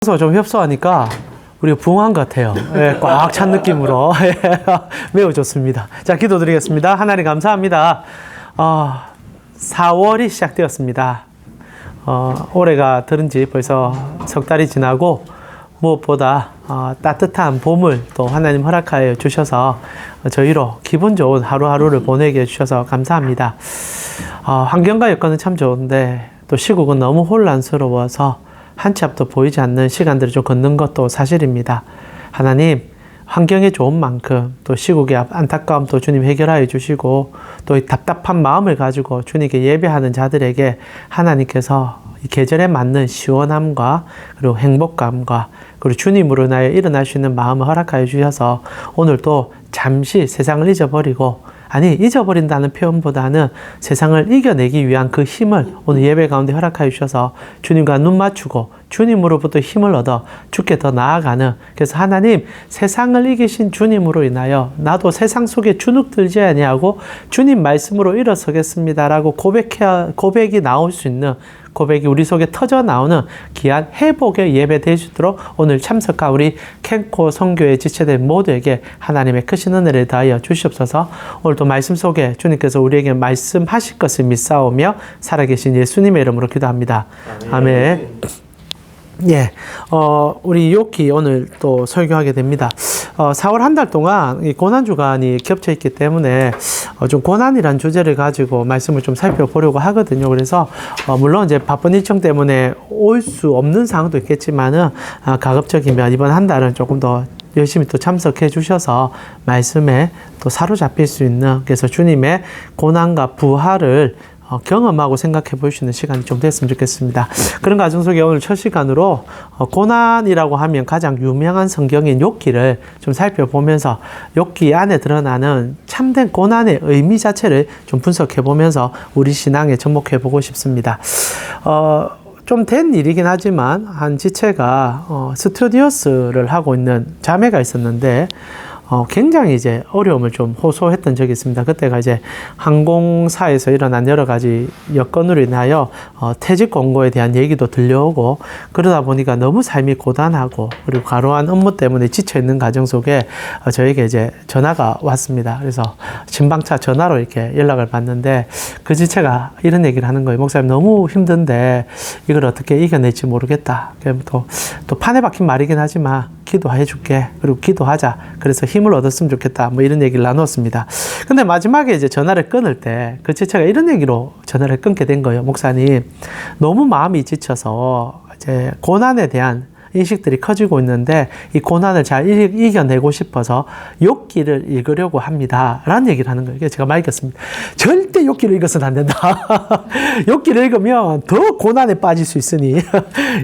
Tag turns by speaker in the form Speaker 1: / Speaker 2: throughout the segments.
Speaker 1: 그래서 좀 협소하니까 우리가 부흥한 것 같아요. 예, 꽉 찬 느낌으로. 매우 좋습니다. 자, 기도드리겠습니다. 하나님 감사합니다. 4월이 시작되었습니다. 올해가 들은 지 벌써 석 달이 지나고 무엇보다 따뜻한 봄을 또 하나님 허락하여 주셔서 저희로 기분 좋은 하루하루를 보내게 해주셔서 감사합니다. 환경과 여건은 참 좋은데 또 시국은 너무 혼란스러워서 한 치 앞도 보이지 않는 시간들을 좀 걷는 것도 사실입니다. 하나님, 환경이 좋은 만큼 또 시국의 안타까움도 주님 해결하여 주시고 또 이 답답한 마음을 가지고 주님께 예배하는 자들에게 하나님께서 이 계절에 맞는 시원함과 그리고 행복감과 그리고 주님으로 인하여 일어날 수 있는 마음을 허락하여 주셔서 오늘 또 잠시 세상을 잊어버리고 잊어버린다는 표현보다는 세상을 이겨내기 위한 그 힘을 오늘 예배 가운데 허락하여 주셔서 주님과 눈 맞추고 주님으로부터 힘을 얻어 주께 더 나아가는, 그래서 하나님, 세상을 이기신 주님으로 인하여 나도 세상 속에 주눅들지 아니하고 주님 말씀으로 일어서겠습니다라고 고백이 나올 수 있는, 고백이 우리 속에 터져 나오는 귀한 회복의 예배 되시도록 오늘 참석한 우리 캔코 선교회 지체된 모두에게 하나님의 크신 은혜를 다하여 주시옵소서. 오늘도 말씀 속에 주님께서 우리에게 말씀하실 것을 믿사오며 살아계신 예수님의 이름으로 기도합니다. 아멘. 예, 우리 욥기 오늘 또 설교하게 됩니다. 4월 한 달 동안 이 고난주간이 겹쳐 있기 때문에 좀 고난이란 주제를 가지고 말씀을 좀 살펴보려고 하거든요. 그래서 물론 이제 바쁜 일정 때문에 올 수 없는 상황도 있겠지만은 가급적이면 이번 한 달은 조금 더 열심히 또 참석해 주셔서 말씀에 또 사로잡힐 수 있는, 그래서 주님의 고난과 부활을 경험하고 생각해 볼 수 있는 시간이 좀 됐으면 좋겠습니다. 그런 과정 속에 오늘 첫 시간으로 고난이라고 하면 가장 유명한 성경인 욥기를 좀 살펴보면서 욥기 안에 드러나는 참된 고난의 의미 자체를 좀 분석해 보면서 우리 신앙에 접목해 보고 싶습니다. 좀 된 일이긴 하지만 한 지체가 스튜디오스를 하고 있는 자매가 있었는데 굉장히 이제 어려움을 좀 호소했던 적이 있습니다. 그때가 이제 항공사에서 일어난 여러 가지 여건으로 인하여 퇴직 권고에 대한 얘기도 들려오고, 그러다 보니까 너무 삶이 고단하고 그리고 과로한 업무 때문에 지쳐 있는 과정 속에 저에게 이제 전화가 왔습니다. 그래서 진방차 전화로 이렇게 연락을 받는데 그 지체가 이런 얘기를 하는 거예요. 목사님, 너무 힘든데 이걸 어떻게 이겨낼지 모르겠다. 또 판에 박힌 말이긴 하지만 기도해 줄게. 그리고 기도하자. 그래서 힘을 얻었으면 좋겠다. 뭐 이런 얘기를 나눴습니다. 근데 마지막에 이제 전화를 끊을 때 그 지체가 이런 얘기로 전화를 끊게 된 거예요. 목사님, 너무 마음이 지쳐서 이제 고난에 대한 인식들이 커지고 있는데 이 고난을 잘 이겨내고 싶어서 욥기를 읽으려고 합니다. 라는 얘기를 하는 거예요. 제가 말겠습니다. 절대 욥기를 읽어서는 안 된다. 욥기를 읽으면 더 고난에 빠질 수 있으니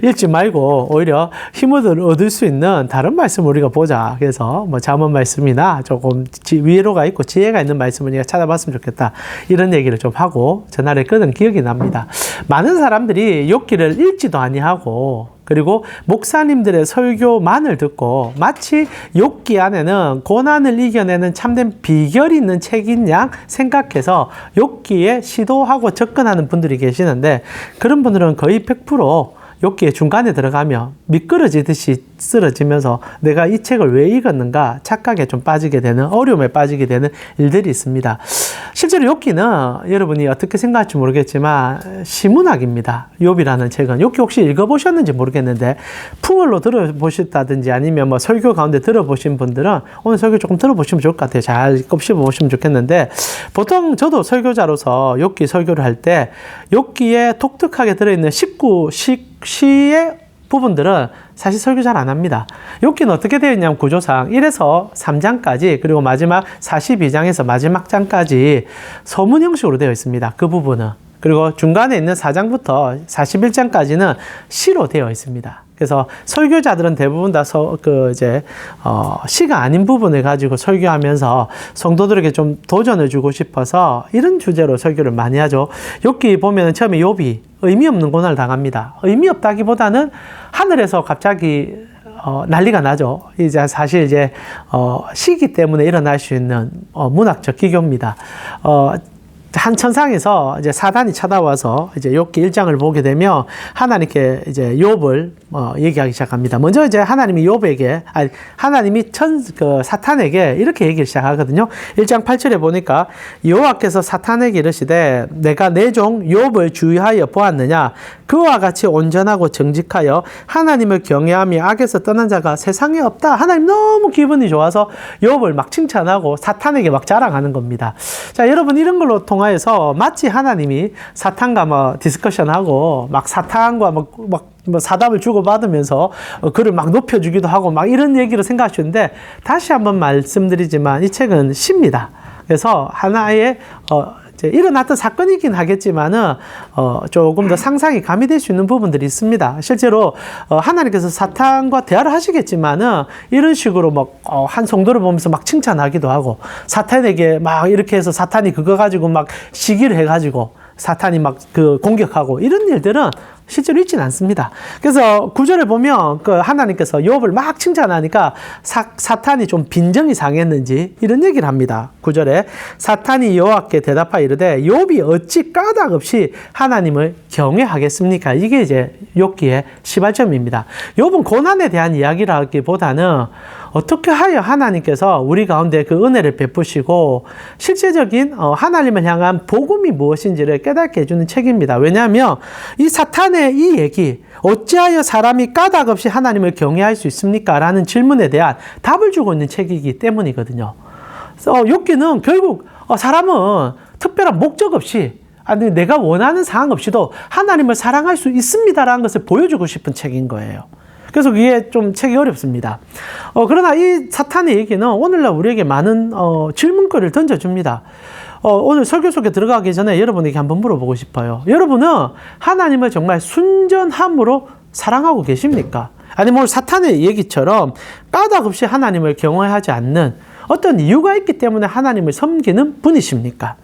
Speaker 1: 읽지 말고 오히려 힘을 얻을 수 있는 다른 말씀을 우리가 보자. 그래서 뭐 잠언 말씀이나 조금 위로가 있고 지혜가 있는 말씀을 우리가 찾아봤으면 좋겠다. 이런 얘기를 좀 하고 전화를 끊은 기억이 납니다. 많은 사람들이 욥기를 읽지도 아니하고 그리고 목사님들의 설교만을 듣고 마치 욥기 안에는 고난을 이겨내는 참된 비결이 있는 책인 양 생각해서 욥기에 시도하고 접근하는 분들이 계시는데, 그런 분들은 거의 100% 욥기의 중간에 들어가면 미끄러지듯이 쓰러지면서 내가 이 책을 왜 읽었는가 착각에 좀 빠지게 되는, 어려움에 빠지게 되는 일들이 있습니다. 실제로 욥기는 여러분이 어떻게 생각할지 모르겠지만 시문학입니다. 욥이라는 책은. 욥기 혹시 읽어보셨는지 모르겠는데 풍월로 들어보셨다든지 아니면 뭐 설교 가운데 들어보신 분들은 오늘 설교 조금 들어보시면 좋을 것 같아요. 잘 곱씹어보시면 좋겠는데, 보통 저도 설교자로서 욥기 설교를 할 때 욥기에 독특하게 들어있는 19시의 부분들은 사실 설교 잘 안 합니다. 욥기는 어떻게 되어 있냐면 구조상 1에서 3장까지 그리고 마지막 42장에서 마지막 장까지 서문 형식으로 되어 있습니다. 그 부분은. 그리고 중간에 있는 4장부터 41장까지는 시로 되어 있습니다. 그래서 설교자들은 대부분 다 시가 아닌 부분을 가지고 설교하면서 성도들에게 좀 도전을 주고 싶어서 이런 주제로 설교를 많이 하죠. 욥기 보면 처음에 욥이 의미 없는 고난을 당합니다. 의미 없다기보다는 하늘에서 갑자기 난리가 나죠. 이제 사실 이제 시기 때문에 일어날 수 있는 문학적 기교입니다. 한 천상에서 이제 사단이 찾아와서 이제 욥기 1장을 보게 되면 하나님께 이제 욥을 얘기하기 시작합니다. 먼저 이제 하나님이 욥에게, 하나님이 사탄에게 이렇게 얘기를 시작하거든요. 1장 8절에 보니까 여호와께서 사탄에게 이르시되 내가 내 종 욥을 주의하여 보았느냐? 그와 같이 온전하고 정직하여 하나님을 경외하며 악에서 떠난 자가 세상에 없다. 하나님 너무 기분이 좋아서 욥을 막 칭찬하고 사탄에게 막 자랑하는 겁니다. 자, 여러분 이런 걸로 통하여서 마치 하나님이 사탄과 디스커션하고 막 사탄과 사답을 주고받으면서 그를 막 높여주기도 하고 막 이런 얘기를 생각하시는데, 다시 한번 말씀드리지만 이 책은 시입니다. 그래서 하나의 이제 일어났던 사건이긴 하겠지만은 조금 더 상상이 가미될 수 있는 부분들이 있습니다. 실제로 하나님께서 사탄과 대화를 하시겠지만은 이런 식으로 한 성도를 보면서 막 칭찬하기도 하고, 사탄에게 막 이렇게 해서 사탄이 그거 가지고 막 시기를 해가지고 사탄이 막 공격하고 이런 일들은 실제로 있지는 않습니다. 그래서 구절을 보면 하나님께서 욥을 막 칭찬하니까 사탄이 좀 빈정이 상했는지 이런 얘기를 합니다. 구절에 사탄이 여호와께 대답하여 이르되 욥이 어찌 까닭 없이 하나님을 경외하겠습니까? 이게 이제 욥기의 시발점입니다. 욥은 고난에 대한 이야기를 하기보다는 어떻게 하여 하나님께서 우리 가운데 그 은혜를 베푸시고 실제적인 하나님을 향한 복음이 무엇인지를 깨닫게 해주는 책입니다. 왜냐하면 이 사탄의 이 얘기, 어찌하여 사람이 까닭 없이 하나님을 경외할 수 있습니까? 라는 질문에 대한 답을 주고 있는 책이기 때문이거든요. 욥기는 결국 사람은 특별한 목적 없이, 아니 내가 원하는 상황 없이도 하나님을 사랑할 수 있습니다라는 것을 보여주고 싶은 책인 거예요. 그래서 그게 좀 책이 어렵습니다. 그러나 이 사탄의 얘기는 오늘날 우리에게 많은 질문거리를 던져줍니다. 오늘 설교 속에 들어가기 전에 여러분에게 한번 물어보고 싶어요. 여러분은 하나님을 정말 순전함으로 사랑하고 계십니까? 아니 사탄의 얘기처럼 까닭 없이 하나님을 경외하지 않는 어떤 이유가 있기 때문에 하나님을 섬기는 분이십니까?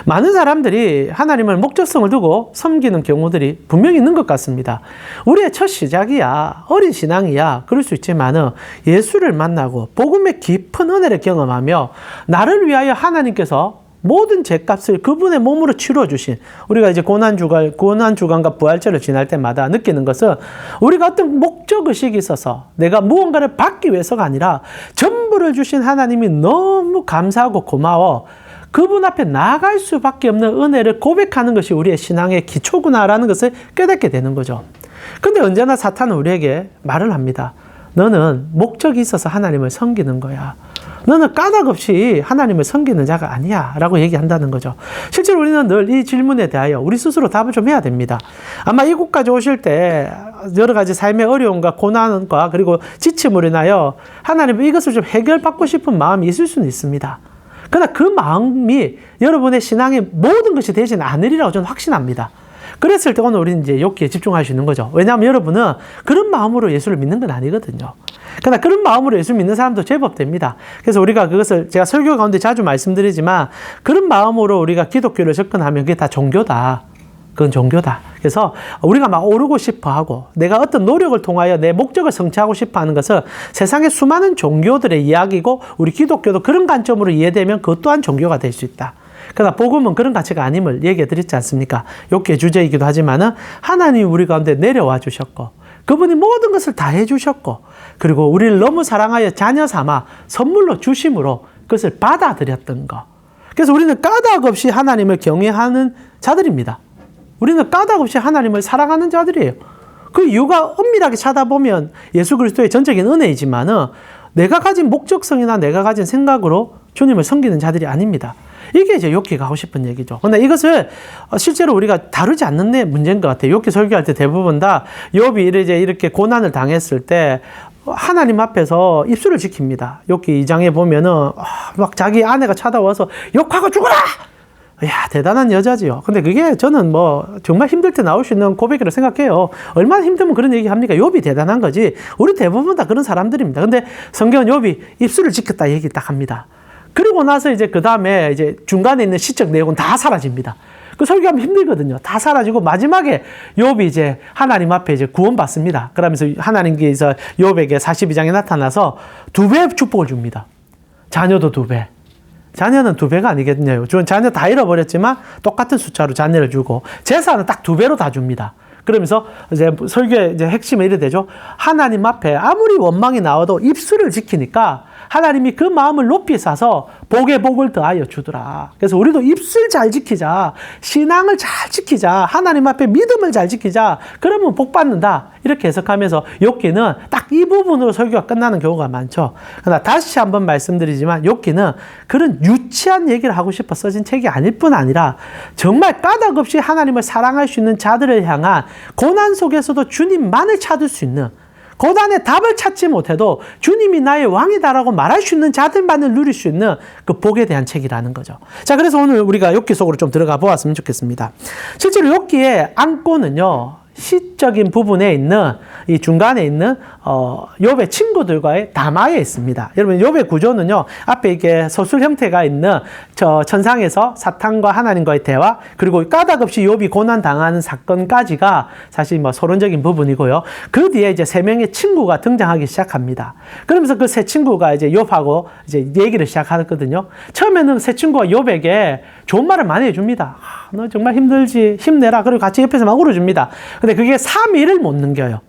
Speaker 1: 많은 사람들이 하나님을 목적성을 두고 섬기는 경우들이 분명히 있는 것 같습니다. 우리의 첫 시작이야, 어린 신앙이야, 그럴 수 있지만은 예수를 만나고 복음의 깊은 은혜를 경험하며 나를 위하여 하나님께서 모든 죄값을 그분의 몸으로 치루어 주신, 우리가 이제 고난주간과 부활절을 지날 때마다 느끼는 것은 우리가 어떤 목적의식이 있어서 내가 무언가를 받기 위해서가 아니라 전부를 주신 하나님이 너무 감사하고 고마워, 그분 앞에 나아갈 수밖에 없는 은혜를 고백하는 것이 우리의 신앙의 기초구나라는 것을 깨닫게 되는 거죠. 근데 언제나 사탄은 우리에게 말을 합니다. 너는 목적이 있어서 하나님을 섬기는 거야. 너는 까닭 없이 하나님을 섬기는 자가 아니야 라고 얘기한다는 거죠. 실제로 우리는 늘 이 질문에 대하여 우리 스스로 답을 좀 해야 됩니다. 아마 이곳까지 오실 때 여러 가지 삶의 어려움과 고난과 그리고 지침으로 인하여 하나님 이것을 좀 해결받고 싶은 마음이 있을 수는 있습니다. 그러나 그 마음이 여러분의 신앙의 모든 것이 되진 않으리라고 저는 확신합니다. 그랬을 때 오늘 우리는 이제 욥기에 집중할 수 있는 거죠. 왜냐하면 여러분은 그런 마음으로 예수를 믿는 건 아니거든요. 그러나 그런 마음으로 예수를 믿는 사람도 제법 됩니다. 그래서 우리가 그것을 제가 설교 가운데 자주 말씀드리지만, 그런 마음으로 우리가 기독교를 접근하면 그게 다 종교다. 그건 종교다. 그래서 우리가 막 오르고 싶어 하고 내가 어떤 노력을 통하여 내 목적을 성취하고 싶어 하는 것은 세상의 수많은 종교들의 이야기고, 우리 기독교도 그런 관점으로 이해되면 그것 또한 종교가 될 수 있다. 그러나 복음은 그런 가치가 아님을 얘기해 드렸지 않습니까? 욥기의 주제이기도 하지만은 하나님이 우리 가운데 내려와 주셨고, 그분이 모든 것을 다 해주셨고, 그리고 우리를 너무 사랑하여 자녀 삼아 선물로 주심으로 그것을 받아들였던 것. 그래서 우리는 까닭 없이 하나님을 경외하는 자들입니다. 우리는 까닭 없이 하나님을 사랑하는 자들이에요. 그 이유가 엄밀하게 찾아보면 예수 그리스도의 전적인 은혜이지만은 내가 가진 목적성이나 내가 가진 생각으로 주님을 섬기는 자들이 아닙니다. 이게 이제 욥기가 하고 싶은 얘기죠. 근데 이것을 실제로 우리가 다루지 않는 데 문제인 것 같아요. 욥기 설교할 때 대부분 다 욥이 이제 이렇게 고난을 당했을 때 하나님 앞에서 입술을 지킵니다. 욥기 2장에 보면은 막 자기 아내가 찾아와서 욕하고 죽어라! 이야, 대단한 여자지요. 근데 그게 저는 정말 힘들 때 나올 수 있는 고백이라고 생각해요. 얼마나 힘들면 그런 얘기 합니까? 욥이 대단한 거지. 우리 대부분 다 그런 사람들입니다. 근데 성경은 욥이 입술을 지켰다 얘기 딱 합니다. 그리고 나서 이제 그 다음에 이제 중간에 있는 시적 내용은 다 사라집니다. 그 설교하면 힘들거든요. 다 사라지고 마지막에 욥이 이제 하나님 앞에 이제 구원받습니다. 그러면서 하나님께서 욥에게 42장에 나타나서 2배 축복을 줍니다. 자녀도 2배. 자녀는 2배가 아니겠냐요. 자녀 다 잃어버렸지만 똑같은 숫자로 자녀를 주고 재산은 딱 2배로 다 줍니다. 그러면서 이제 설교의 이제 핵심은 이래 되죠. 하나님 앞에 아무리 원망이 나와도 입술을 지키니까 하나님이 그 마음을 높이 사서 복에 복을 더하여 주더라. 그래서 우리도 입술 잘 지키자. 신앙을 잘 지키자. 하나님 앞에 믿음을 잘 지키자. 그러면 복 받는다. 이렇게 해석하면서 욥기는 딱 이 부분으로 설교가 끝나는 경우가 많죠. 그러나 다시 한번 말씀드리지만 욥기는 그런 유치한 얘기를 하고 싶어 써진 책이 아닐 뿐 아니라 정말 까닭 없이 하나님을 사랑할 수 있는 자들을 향한 고난 속에서도 주님만을 찾을 수 있는, 고난의 답을 찾지 못해도 주님이 나의 왕이다라고 말할 수 있는 자들만을 누릴 수 있는 그 복에 대한 책이라는 거죠. 자, 그래서 오늘 우리가 욥기 속으로 좀 들어가 보았으면 좋겠습니다. 실제로 욥기의 안고는요, 시적인 부분에 있는 이 중간에 있는 욥의 친구들과의 담화에 있습니다. 여러분, 욥의 구조는요, 앞에 이게 서술 형태가 있는 저 천상에서 사탄과 하나님과의 대화, 그리고 까닭 없이 욥이 고난 당하는 사건까지가 사실 뭐 서론적인 부분이고요. 그 뒤에 이제 세 명의 친구가 등장하기 시작합니다. 그러면서 그 세 친구가 이제 욥하고 이제 얘기를 시작하거든요. 처음에는 세 친구가 욥에게 좋은 말을 많이 해줍니다. 너 정말 힘들지, 힘내라. 그리고 같이 옆에서 막 울어줍니다. 근데 그게 3일을 못 넘겨요.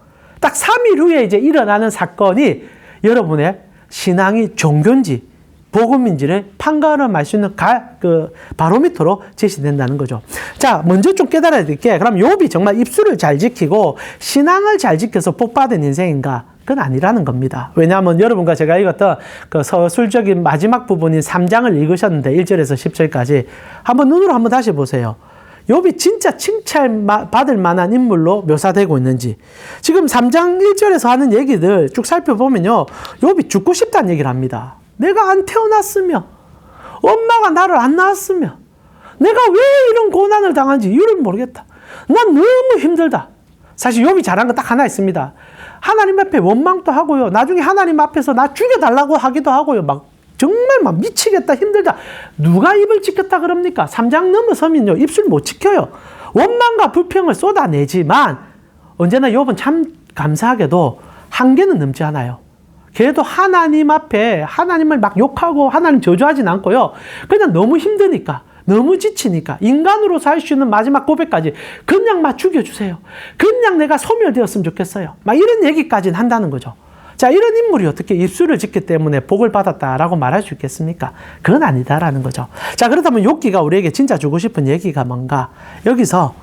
Speaker 1: 딱 3일 후에 이제 일어나는 사건이 여러분의 신앙이 종교인지 복음인지를 판가름할 수 있는 바로미터로 제시된다는 거죠. 자, 먼저 좀 깨달아야 될 게, 그럼 욥이 정말 입술을 잘 지키고 신앙을 잘 지켜서 복받은 인생인가? 그건 아니라는 겁니다. 왜냐하면 여러분과 제가 읽었던 그 서술적인 마지막 부분인 3장을 읽으셨는데 1절에서 10절까지 한번 눈으로 한번 다시 보세요. 욥이 진짜 칭찬받을 만한 인물로 묘사되고 있는지. 지금 3장 1절에서 하는 얘기들 쭉 살펴보면요, 욥이 죽고 싶다는 얘기를 합니다. 내가 안 태어났으면, 엄마가 나를 안 낳았으면, 내가 왜 이런 고난을 당한지 이유를 모르겠다. 난 너무 힘들다. 사실 욥이 잘한 거 딱 하나 있습니다. 하나님 앞에 원망도 하고요. 나중에 하나님 앞에서 나 죽여달라고 하기도 하고요. 막 정말 막 미치겠다, 힘들다. 누가 입을 지켰다 그럽니까? 3장 넘어서면요, 입술 못 지켜요. 원망과 불평을 쏟아내지만 언제나 욥은 참 감사하게도 한계는 넘지 않아요. 그래도 하나님 앞에 하나님을 막 욕하고 하나님 저주하진 않고요. 그냥 너무 힘드니까, 너무 지치니까 인간으로서 할 수 있는 마지막 고백까지 그냥 막 죽여주세요. 그냥 내가 소멸되었으면 좋겠어요. 막 이런 얘기까지는 한다는 거죠. 자, 이런 인물이 어떻게 입술을 짓기 때문에 복을 받았다라고 말할 수 있겠습니까? 그건 아니다라는 거죠. 자, 그렇다면 욥기가 우리에게 진짜 주고 싶은 얘기가 뭔가? 여기서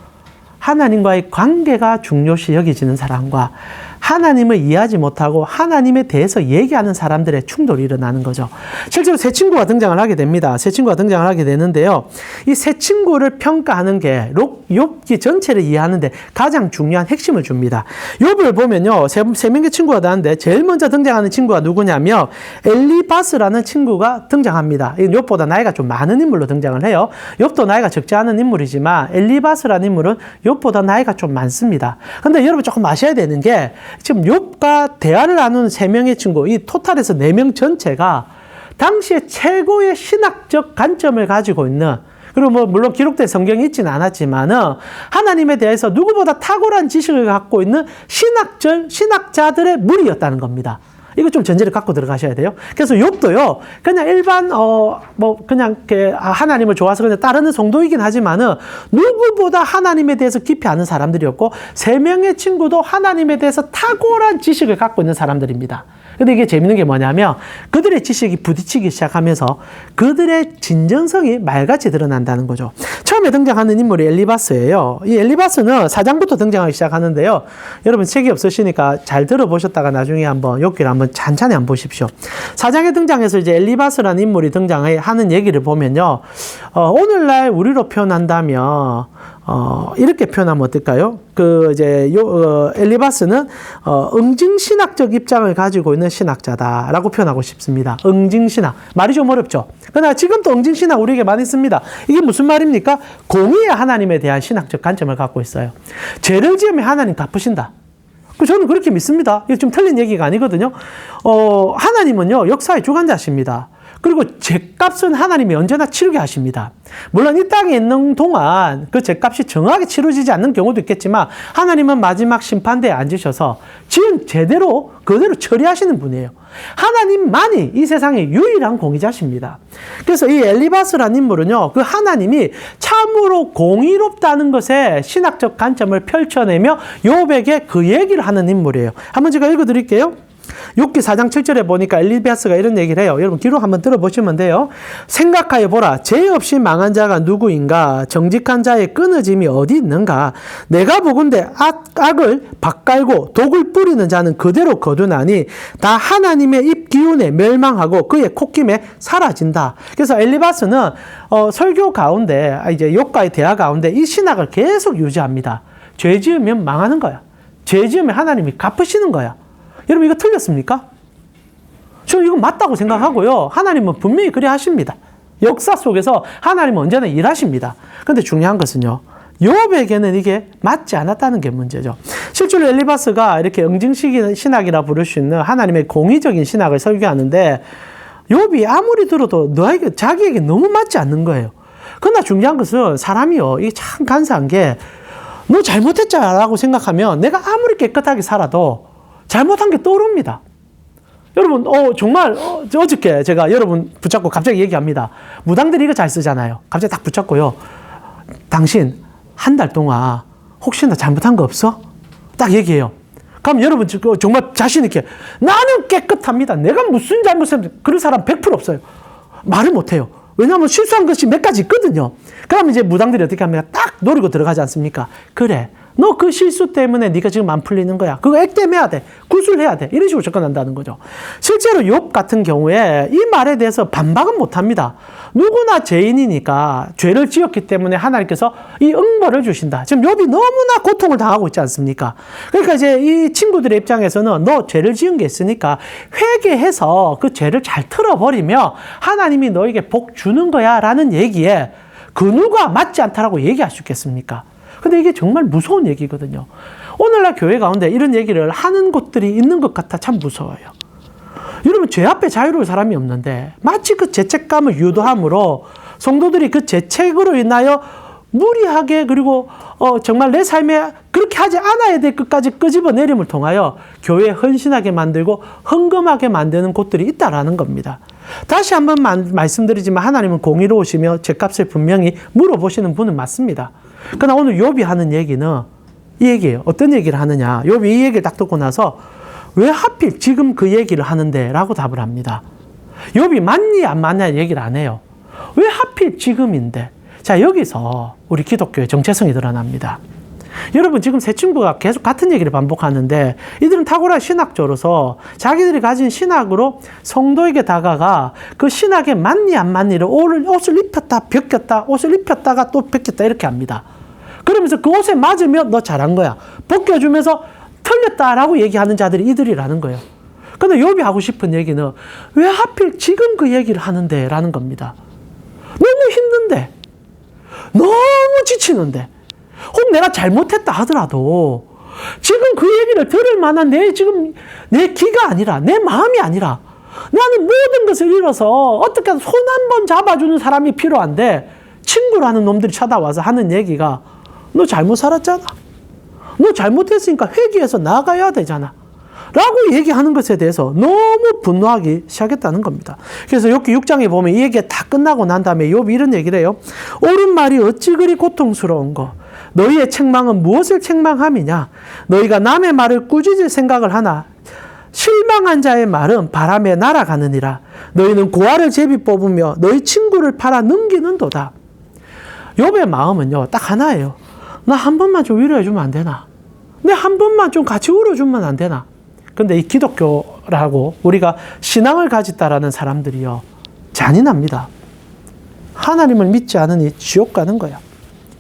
Speaker 1: 하나님과의 관계가 중요시 여겨지는 사람과 하나님을 이해하지 못하고 하나님에 대해서 얘기하는 사람들의 충돌이 일어나는 거죠. 실제로 세 친구가 등장을 하게 됩니다. 세 친구가 등장을 하게 되는데요. 이 세 친구를 평가하는 게 욥기 전체를 이해하는데 가장 중요한 핵심을 줍니다. 욥을 보면요, 세 명의 친구가 나왔는데 제일 먼저 등장하는 친구가 누구냐면 엘리바스라는 친구가 등장합니다. 욥보다 나이가 좀 많은 인물로 등장을 해요. 욥도 나이가 적지 않은 인물이지만 엘리바스라는 인물은 욥보다 나이가 좀 많습니다. 근데 여러분 조금 아셔야 되는 게, 지금 욥과 대화를 나누는 세 명의 친구, 이 토탈에서 4명 전체가 당시에 최고의 신학적 관점을 가지고 있는, 그리고 뭐 물론 기록된 성경이 있지는 않았지만은 하나님에 대해서 누구보다 탁월한 지식을 갖고 있는 신학자들의 무리였다는 겁니다. 이거 좀 전제를 갖고 들어가셔야 돼요. 그래서 욥도요, 그냥 일반 그냥 하나님을 좋아서 그냥 따르는 성도이긴 하지만은 누구보다 하나님에 대해서 깊이 아는 사람들이었고, 3명의 친구도 하나님에 대해서 탁월한 지식을 갖고 있는 사람들입니다. 근데 이게 재밌는 게 뭐냐면 그들의 지식이 부딪히기 시작하면서 그들의 진정성이 말같이 드러난다는 거죠. 처음에 등장하는 인물이 엘리바스예요. 이 엘리바스는 4장부터 등장하기 시작하는데요. 여러분 책이 없으시니까 잘 들어보셨다가 나중에 한번 욥기를 한번 찬찬히 한번 보십시오. 4장에 등장해서 이제 엘리바스라는 인물이 등장하는 얘기를 보면요. 오늘날 우리로 표현한다면 이렇게 표현하면 어떨까요? 엘리바스는 응징신학적 입장을 가지고 있는 신학자다라고 표현하고 싶습니다. 응징신학. 말이 좀 어렵죠? 그러나 지금도 응징신학 우리에게 많이 씁니다. 이게 무슨 말입니까? 공의의 하나님에 대한 신학적 관점을 갖고 있어요. 죄를 지으면 하나님 갚으신다. 저는 그렇게 믿습니다. 이게 좀 틀린 얘기가 아니거든요. 하나님은요, 역사의 주관자십니다. 그리고 죗값은 하나님이 언제나 치르게 하십니다. 물론 이 땅에 있는 동안 그 죗값이 정확하게 치러지지 않는 경우도 있겠지만 하나님은 마지막 심판대에 앉으셔서 지금 제대로 그대로 처리하시는 분이에요. 하나님만이 이 세상의 유일한 공의자십니다. 그래서 이 엘리바스라는 인물은요, 그 하나님이 참으로 공의롭다는 것에 신학적 관점을 펼쳐내며 욥에게 그 얘기를 하는 인물이에요. 한번 제가 읽어드릴게요. 욥기 4장 7절에 보니까 엘리바스가 이런 얘기를 해요. 여러분 기록 한번 들어보시면 돼요. 생각하여 보라. 죄 없이 망한 자가 누구인가? 정직한 자의 끊어짐이 어디 있는가? 내가 보건대 악을 밭갈고 독을 뿌리는 자는 그대로 거두나니 다 하나님의 입 기운에 멸망하고 그의 콧김에 사라진다. 그래서 엘리바스는 설교 가운데 이제 욥과의 대화 가운데 이 신학을 계속 유지합니다. 죄 지으면 망하는 거야. 죄 지으면 하나님이 갚으시는 거야. 여러분 이거 틀렸습니까? 저는 이거 맞다고 생각하고요. 하나님은 분명히 그래 하십니다. 역사 속에서 하나님은 언제나 일하십니다. 그런데 중요한 것은요, 욥에게는 이게 맞지 않았다는 게 문제죠. 실제로 엘리바스가 이렇게 응징식 신학이라 부를 수 있는 하나님의 공의적인 신학을 설교하는데 욥이 아무리 들어도 자기에게 너무 맞지 않는 거예요. 그러나 중요한 것은 사람이요, 이게 참 간사한 게 너 잘못했잖아라고 생각하면 내가 아무리 깨끗하게 살아도 잘못한 게 떠오릅니다. 여러분, 정말, 어저께 제가 여러분 붙잡고 갑자기 얘기합니다. 무당들이 이거 잘 쓰잖아요. 갑자기 딱 붙잡고요. 당신, 한 달 동안 혹시나 잘못한 거 없어? 딱 얘기해요. 그럼 여러분, 정말 자신있게, 나는 깨끗합니다. 내가 무슨 잘못했는지, 그런 사람 100% 없어요. 말을 못 해요. 왜냐하면 실수한 것이 몇 가지 있거든요. 그럼 이제 무당들이 어떻게 합니까? 딱 노리고 들어가지 않습니까? 그래. 너 그 실수 때문에 네가 지금 안 풀리는 거야. 그거 액땜해야 돼. 구술해야 돼. 이런 식으로 접근한다는 거죠. 실제로 욥 같은 경우에 이 말에 대해서 반박은 못합니다. 누구나 죄인이니까 죄를 지었기 때문에 하나님께서 이 응벌을 주신다. 지금 욥이 너무나 고통을 당하고 있지 않습니까? 그러니까 이제 이 친구들의 입장에서는 너 죄를 지은 게 있으니까 회개해서 그 죄를 잘 틀어버리며 하나님이 너에게 복 주는 거야 라는 얘기에 그 누가 맞지 않다라고 얘기할 수 있겠습니까? 근데 이게 정말 무서운 얘기거든요. 오늘날 교회 가운데 이런 얘기를 하는 곳들이 있는 것 같아 참 무서워요. 여러분, 죄 앞에 자유로울 사람이 없는데 마치 그 죄책감을 유도함으로 성도들이 그 죄책으로 인하여 무리하게 그리고 정말 내 삶에 그렇게 하지 않아야 될 것까지 끄집어내림을 통하여 교회에 헌신하게 만들고 헌금하게 만드는 곳들이 있다라는 겁니다. 다시 한번 말씀드리지만 하나님은 공의로우시며 죄값을 분명히 물어보시는 분은 맞습니다. 그러나 오늘 욥이 하는 얘기는 이 얘기예요. 어떤 얘기를 하느냐. 욥이 이 얘기를 딱 듣고 나서 왜 하필 지금 그 얘기를 하는데? 라고 답을 합니다. 욥이 맞니 안 맞냐 얘기를 안 해요. 왜 하필 지금인데? 자, 여기서 우리 기독교의 정체성이 드러납니다. 여러분, 지금 세 친구가 계속 같은 얘기를 반복하는데 이들은 탁월한 신학자로서 자기들이 가진 신학으로 성도에게 다가가 그 신학에 맞니 안 맞니를 옷을 입혔다 벗겼다 옷을 입혔다가 또 벗겼다 이렇게 합니다. 그러면서 그 옷에 맞으면 너 잘한 거야. 벗겨주면서 틀렸다라고 얘기하는 자들이 이들이라는 거예요. 근데 욥이 하고 싶은 얘기는 왜 하필 지금 그 얘기를 하는데? 라는 겁니다. 너무 힘든데, 너무 지치는데, 혹 내가 잘못했다 하더라도 지금 그 얘기를 들을 만한 내 기가 아니라 내 마음이 아니라 나는 모든 것을 잃어서 어떻게 손 한 번 잡아주는 사람이 필요한데 친구라는 놈들이 찾아와서 하는 얘기가 너 잘못 살았잖아. 너 잘못했으니까 회개해서 나아가야 되잖아. 라고 얘기하는 것에 대해서 너무 분노하기 시작했다는 겁니다. 그래서 욥기 6장에 보면 이 얘기가 다 끝나고 난 다음에 욥이 이런 얘기를 해요. 옳은 말이 어찌 그리 고통스러운 거. 너희의 책망은 무엇을 책망함이냐. 너희가 남의 말을 꾸짖을 생각을 하나. 실망한 자의 말은 바람에 날아가느니라. 너희는 고아를 제비 뽑으며 너희 친구를 팔아 넘기는도다. 욥의 마음은요, 딱 하나예요. 나 한 번만 좀 위로해주면 안 되나? 내 한 번만 좀 같이 울어주면 안 되나? 근데 이 기독교라고 우리가 신앙을 가졌다라는 사람들이요, 잔인합니다. 하나님을 믿지 않으니 지옥 가는 거야.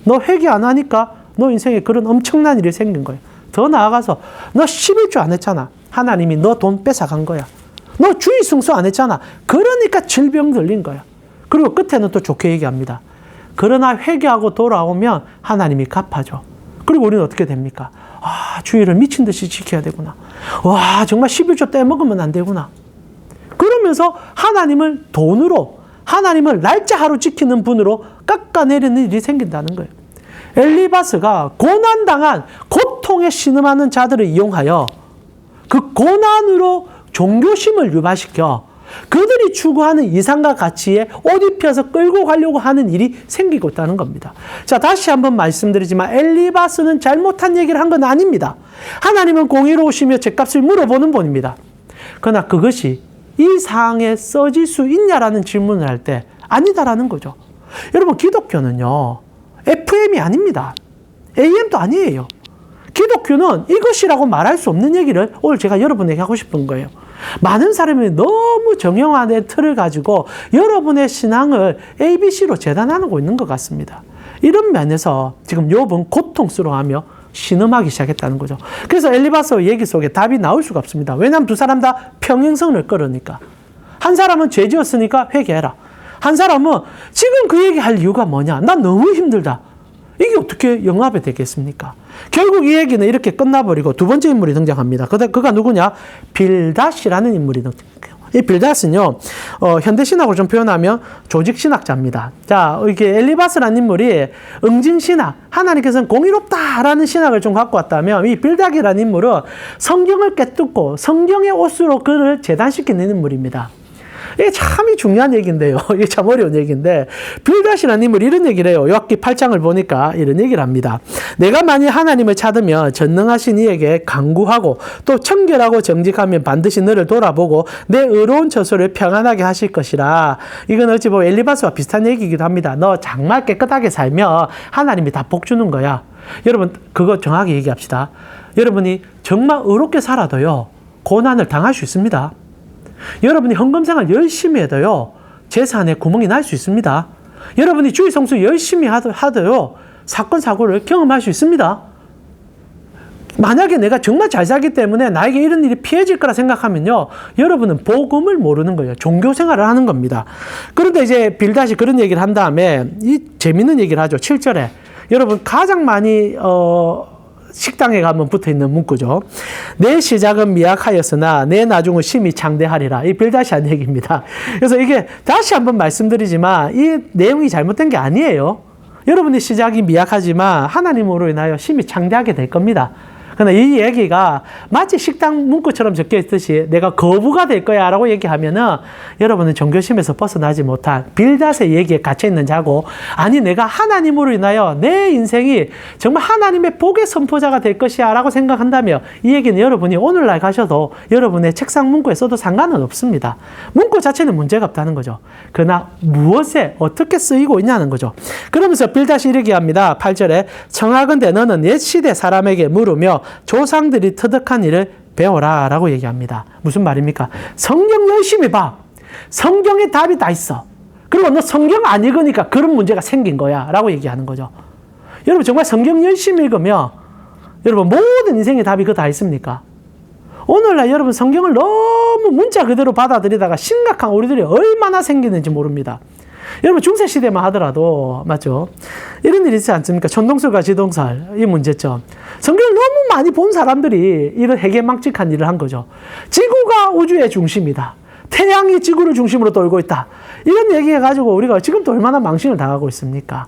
Speaker 1: 너 회개 안 하니까 너 인생에 그런 엄청난 일이 생긴 거야. 더 나아가서 너 11조 안 했잖아. 하나님이 너 돈 뺏어간 거야. 너 주의 승수 안 했잖아. 그러니까 질병 들린 거야. 그리고 끝에는 또 좋게 얘기합니다. 그러나 회개하고 돌아오면 하나님이 갚아줘. 그리고 우리는 어떻게 됩니까? 아, 주의를 미친 듯이 지켜야 되구나. 와, 정말 11조 떼먹으면 안 되구나. 그런 그러면서 하나님을 돈으로, 하나님을 날짜 하루 지키는 분으로 깎아내리는 일이 생긴다는 거예요. 엘리바스가 고난당한 고통에 신음하는 자들을 이용하여 그 고난으로 종교심을 유발시켜 그들이 추구하는 이상과 가치에 옷 입혀서 끌고 가려고 하는 일이 생기고 있다는 겁니다. 자, 다시 한번 말씀드리지만 엘리바스는 잘못한 얘기를 한 건 아닙니다. 하나님은 공의로우시며 죗값을 물어보는 분입니다. 그러나 그것이 이 사항에 써질 수 있냐라는 질문을 할 때 아니다라는 거죠. 여러분, 기독교는요, FM이 아닙니다. AM도 아니에요. 기독교는 이것이라고 말할 수 없는 얘기를 오늘 제가 여러분에게 하고 싶은 거예요. 많은 사람이 너무 정형화된 틀을 가지고 여러분의 신앙을 ABC로 재단하고 있는 것 같습니다. 이런 면에서 지금 욥은 고통스러워하며 신음하기 시작했다는 거죠. 그래서 엘리바스 얘기 속에 답이 나올 수가 없습니다. 왜냐하면 두 사람 다 평행선을 끌으니까. 한 사람은 죄 지었으니까 회개해라. 한 사람은 지금 그 얘기할 이유가 뭐냐? 난 너무 힘들다. 이게 어떻게 영합이 되겠습니까? 결국 이 얘기는 이렇게 끝나버리고 두 번째 인물이 등장합니다. 그가 누구냐? 빌닷이라는 인물이 등장해요. 이 빌닷은요, 현대신학으로 좀 표현하면 조직신학자입니다. 자, 이렇게 엘리바스라는 인물이 응징신학, 하나님께서는 공의롭다라는 신학을 좀 갖고 왔다면, 이 빌닷이라는 인물은 성경을 깨뚫고 성경의 옷으로 그를 재단시키는 인물입니다. 이게 참 중요한 얘기인데요. 이게 참 어려운 얘기인데, 빌닷이라는 인물이 이런 얘기를 해요. 요압기 8장을 보니까 이런 얘기를 합니다. 내가 만일 하나님을 찾으면 전능하신 이에게 간구하고 또 청결하고 정직하면 반드시 너를 돌아보고 내 의로운 처소를 평안하게 하실 것이라. 이건 어찌 보면 엘리바스와 비슷한 얘기이기도 합니다. 너 정말 깨끗하게 살면 하나님이 다 복 주는 거야. 여러분, 그거 정확히 얘기합시다. 여러분이 정말 의롭게 살아도요, 고난을 당할 수 있습니다. 여러분이 헌금생활 열심히 해도요, 재산에 구멍이 날 수 있습니다. 여러분이 주의 성수 열심히 하도요, 사건, 사고를 경험할 수 있습니다. 만약에 내가 정말 잘 살기 때문에 나에게 이런 일이 피해질 거라 생각하면요, 여러분은 복음을 모르는 거예요. 종교 생활을 하는 겁니다. 그런데 이제 빌닷이 그런 얘기를 한 다음에 이 재밌는 얘기를 하죠. 7절에. 여러분 가장 많이 식당에 가면 붙어있는 문구죠. 내 시작은 미약하였으나 내 나중은 심히 장대하리라. 이 빌닷이 한 얘기입니다. 그래서 이게 다시 한번 말씀드리지만 이 내용이 잘못된 게 아니에요. 여러분의 시작이 미약하지만 하나님으로 인하여 심히 장대하게 될 겁니다. 그러나 이 얘기가 마치 식당 문구처럼 적혀 있듯이 내가 거부가 될 거야 라고 얘기하면은 여러분은 종교심에서 벗어나지 못한 빌닷의 얘기에 갇혀있는 자고, 아니 내가 하나님으로 인하여 내 인생이 정말 하나님의 복의 선포자가 될 것이야 라고 생각한다면 이 얘기는 여러분이 오늘날 가셔도 여러분의 책상 문구에 써도 상관은 없습니다. 문구 자체는 문제가 없다는 거죠. 그러나 무엇에 어떻게 쓰이고 있냐는 거죠. 그러면서 빌닷이 이렇게 합니다. 8절에 청하건대 너는 옛 시대 사람에게 물으며 조상들이 터득한 일을 배워라 라고 얘기합니다. 무슨 말입니까? 성경 열심히 봐. 성경에 답이 다 있어. 그리고 너 성경 안 읽으니까 그런 문제가 생긴 거야 라고 얘기하는 거죠. 여러분 정말 성경 열심히 읽으면 여러분 모든 인생의 답이 그 다 있습니까? 오늘날 여러분 성경을 너무 문자 그대로 받아들이다가 심각한 오류들이 얼마나 생기는지 모릅니다. 여러분 중세시대만 하더라도 맞죠? 이런 일이 있지 않습니까? 천동설과 지동설, 이 문제점. 성경을 너무 많이 본 사람들이 이런 해괴망측한 일을 한 거죠. 지구가 우주의 중심이다. 태양이 지구를 중심으로 돌고 있다. 이런 얘기해가지고 우리가 지금도 얼마나 망신을 당하고 있습니까?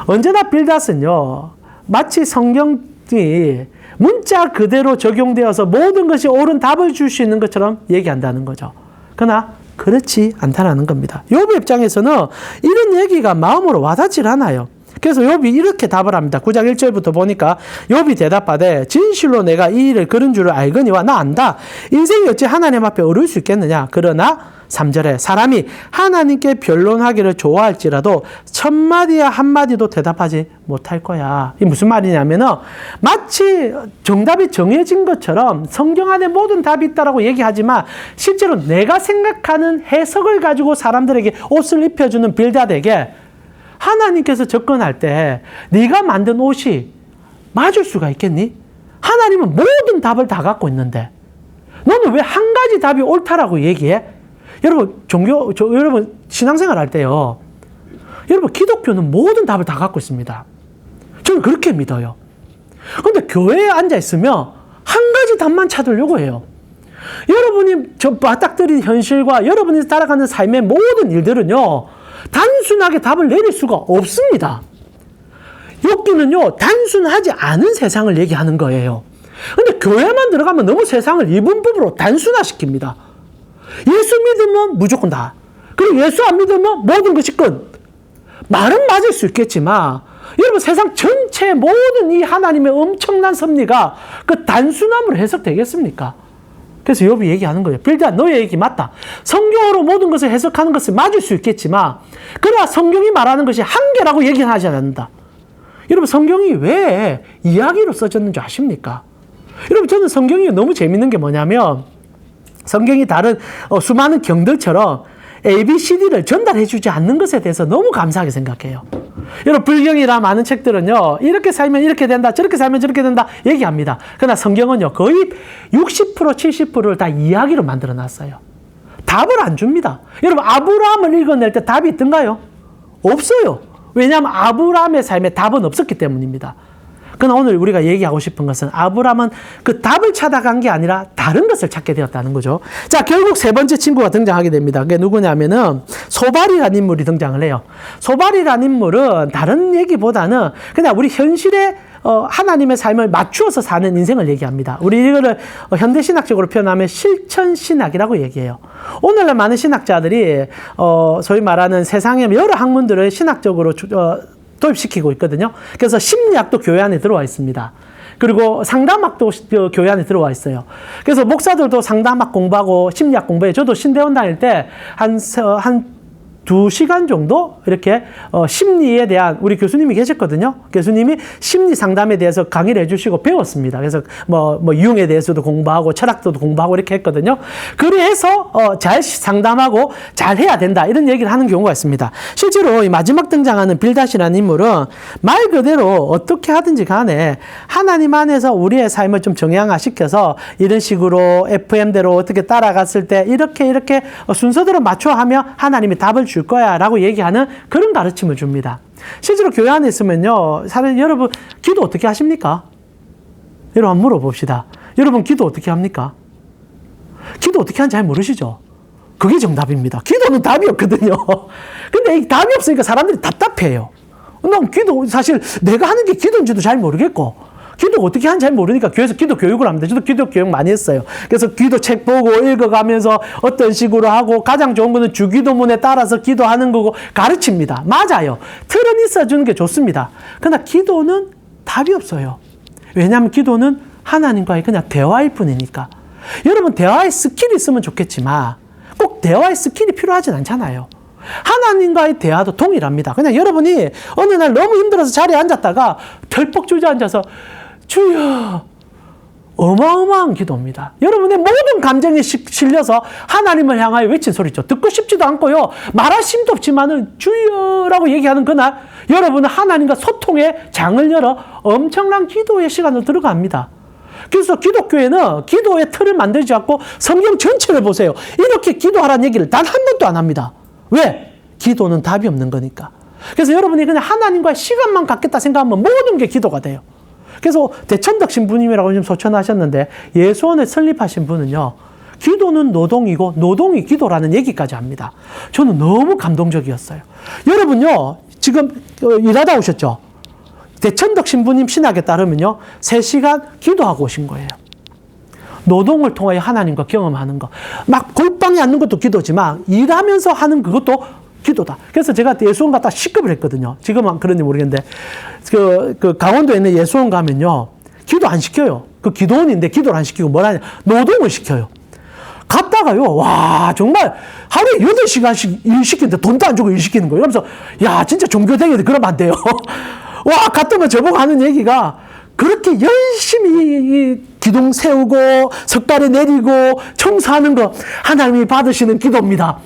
Speaker 1: 언제나 빌닷은요, 마치 성경이 문자 그대로 적용되어서 모든 것이 옳은 답을 줄 수 있는 것처럼 얘기한다는 거죠. 그러나 그렇지 않다는 겁니다. 욥의 입장에서는 이런 얘기가 마음으로 와닿질 않아요. 그래서 욥이 이렇게 답을 합니다. 9장 1절부터 보니까 욥이 대답하되 진실로 내가 이 일을 그런 줄을 알거니와 나 안다. 인생이 어찌 하나님 앞에 어려울 수 있겠느냐. 그러나 3절에 사람이 하나님께 변론하기를 좋아할지라도 천마디야 한마디도 대답하지 못할 거야. 이게 무슨 말이냐면은 마치 정답이 정해진 것처럼 성경 안에 모든 답이 있다라고 얘기하지만 실제로 내가 생각하는 해석을 가지고 사람들에게 옷을 입혀주는 빌닷에게 하나님께서 접근할 때 네가 만든 옷이 맞을 수가 있겠니? 하나님은 모든 답을 다 갖고 있는데 너는 왜 한 가지 답이 옳다라고 얘기해? 여러분 여러분 신앙생활 할 때요, 여러분 기독교는 모든 답을 다 갖고 있습니다. 저는 그렇게 믿어요. 그런데 교회에 앉아 있으면 한 가지 답만 찾으려고 해요. 여러분이 저 맞닥뜨린 현실과 여러분이 살아가는 삶의 모든 일들은요, 단순하게 답을 내릴 수가 없습니다. 욥기는요, 단순하지 않은 세상을 얘기하는 거예요. 근데 교회만 들어가면 너무 세상을 이분법으로 단순화시킵니다. 예수 믿으면 무조건 다. 그리고 예수 안 믿으면 모든 것이 끝. 말은 맞을 수 있겠지만 여러분 세상 전체의 모든 이 하나님의 엄청난 섭리가 그 단순함으로 해석되겠습니까? 그래서 욥이 얘기하는 거예요. 빌드야, 너의 얘기 맞다. 성경으로 모든 것을 해석하는 것은 맞을 수 있겠지만 그러나 성경이 말하는 것이 한계라고 얘기는 하지 않는다. 여러분 성경이 왜 이야기로 써졌는지 아십니까? 여러분 저는 성경이 너무 재밌는 게 뭐냐면 성경이 다른 수많은 경들처럼 ABCD를 전달해 주지 않는 것에 대해서 너무 감사하게 생각해요. 여러분 불경이나 많은 책들은요, 이렇게 살면 이렇게 된다, 저렇게 살면 저렇게 된다 얘기합니다. 그러나 성경은요, 거의 60% 70%를 다 이야기로 만들어 놨어요. 답을 안 줍니다. 여러분 아브라함을 읽어낼 때 답이 있던가요? 없어요. 왜냐하면 아브라함의 삶에 답은 없었기 때문입니다. 그러나 오늘 우리가 얘기하고 싶은 것은 아브라함은 그 답을 찾아간 게 아니라 다른 것을 찾게 되었다는 거죠. 자, 결국 세 번째 친구가 등장하게 됩니다. 그게 누구냐면은 소발이라는 인물이 등장을 해요. 소발이라는 인물은 다른 얘기보다는 그냥 우리 현실에 하나님의 삶을 맞추어서 사는 인생을 얘기합니다. 우리 이거를 현대신학적으로 표현하면 실천신학이라고 얘기해요. 오늘날 많은 신학자들이 소위 말하는 세상의 여러 학문들을 신학적으로 도입시키고 있거든요. 그래서 심리학도 교회 안에 들어와 있습니다. 그리고 상담학도 교회 안에 들어와 있어요. 그래서 목사들도 상담학 공부하고 심리학 공부해요. 저도 신대원 다닐 때 한 2시간 정도 이렇게 심리에 대한 우리 교수님이 계셨거든요. 교수님이 심리 상담에 대해서 강의를 해주시고 배웠습니다. 그래서 뭐 유형에 대해서도 공부하고 철학도 공부하고 이렇게 했거든요. 그래서 잘 상담하고 잘 해야 된다 이런 얘기를 하는 경우가 있습니다. 실제로 이 마지막 등장하는 빌닷이라는 인물은 말 그대로 어떻게 하든지 간에 하나님 안에서 우리의 삶을 좀 정형화시켜서 이런 식으로 FM대로 어떻게 따라갔을 때 이렇게 순서대로 맞춰하면 하나님이 답을 줄 거야 라고 얘기하는 그런 가르침을 줍니다. 실제로 교회 안에 있으면요, 사실 여러분 기도 어떻게 하십니까? 여러분 한번 물어봅시다. 여러분 기도 어떻게 합니까? 기도 어떻게 하는지 잘 모르시죠? 그게 정답입니다. 기도는 답이 없거든요. 근데 이 답이 없으니까 사람들이 답답해요. 난 기도 사실 내가 하는 게 기도인지도 잘 모르겠고 기도 어떻게 하는지 잘 모르니까 교회에서 기도 교육을 합니다. 저도 기도 교육 많이 했어요. 그래서 기도 책 보고 읽어가면서 어떤 식으로 하고 가장 좋은 거는 주기도문에 따라서 기도하는 거고 가르칩니다. 맞아요. 틀은 있어주는 게 좋습니다. 그러나 기도는 답이 없어요. 왜냐하면 기도는 하나님과의 그냥 대화일 뿐이니까. 여러분 대화의 스킬이 있으면 좋겠지만 꼭 대화의 스킬이 필요하진 않잖아요. 하나님과의 대화도 동일합니다. 그냥 여러분이 어느 날 너무 힘들어서 자리에 앉았다가 덜컥 주저앉아서 주여, 어마어마한 기도입니다. 여러분의 모든 감정에 실려서 하나님을 향하여 외친 소리죠. 듣고 싶지도 않고요, 말할 힘도 없지만은 주여라고 얘기하는 그날 여러분은 하나님과 소통의 장을 열어 엄청난 기도의 시간으로 들어갑니다. 그래서 기독교회는 기도의 틀을 만들지 않고 성경 전체를 보세요. 이렇게 기도하라는 얘기를 단 한 번도 안 합니다. 왜? 기도는 답이 없는 거니까. 그래서 여러분이 그냥 하나님과의 시간만 갖겠다 생각하면 모든 게 기도가 돼요. 그래서 대천덕 신부님이라고 좀 소천하셨는데 예수원을 설립하신 분은요, 기도는 노동이고 노동이 기도라는 얘기까지 합니다. 저는 너무 감동적이었어요. 여러분요, 지금 일하다 오셨죠? 대천덕 신부님 신학에 따르면요, 3시간 기도하고 오신 거예요. 노동을 통하여 하나님과 경험하는 거. 막 골방에 앉는 것도 기도지만 일하면서 하는 그것도 기도다. 그래서 제가 예수원 갔다 시급을 했거든요. 지금은 그런지 모르겠는데 그 강원도에 있는 예수원 가면요, 기도 안 시켜요. 그 기도원인데 기도를 안 시키고 뭘 하냐, 노동을 시켜요. 갔다가요, 와 정말 하루에 8시간씩 일 시키는데 돈도 안 주고 일 시키는 거예요. 그러면서 야 진짜 종교생활이 그러면 안 돼요. 와 갔더니 저보고 하는 얘기가 그렇게 열심히 이 기둥 세우고 석가래 내리고 청소하는 거 하나님이 받으시는 기도입니다.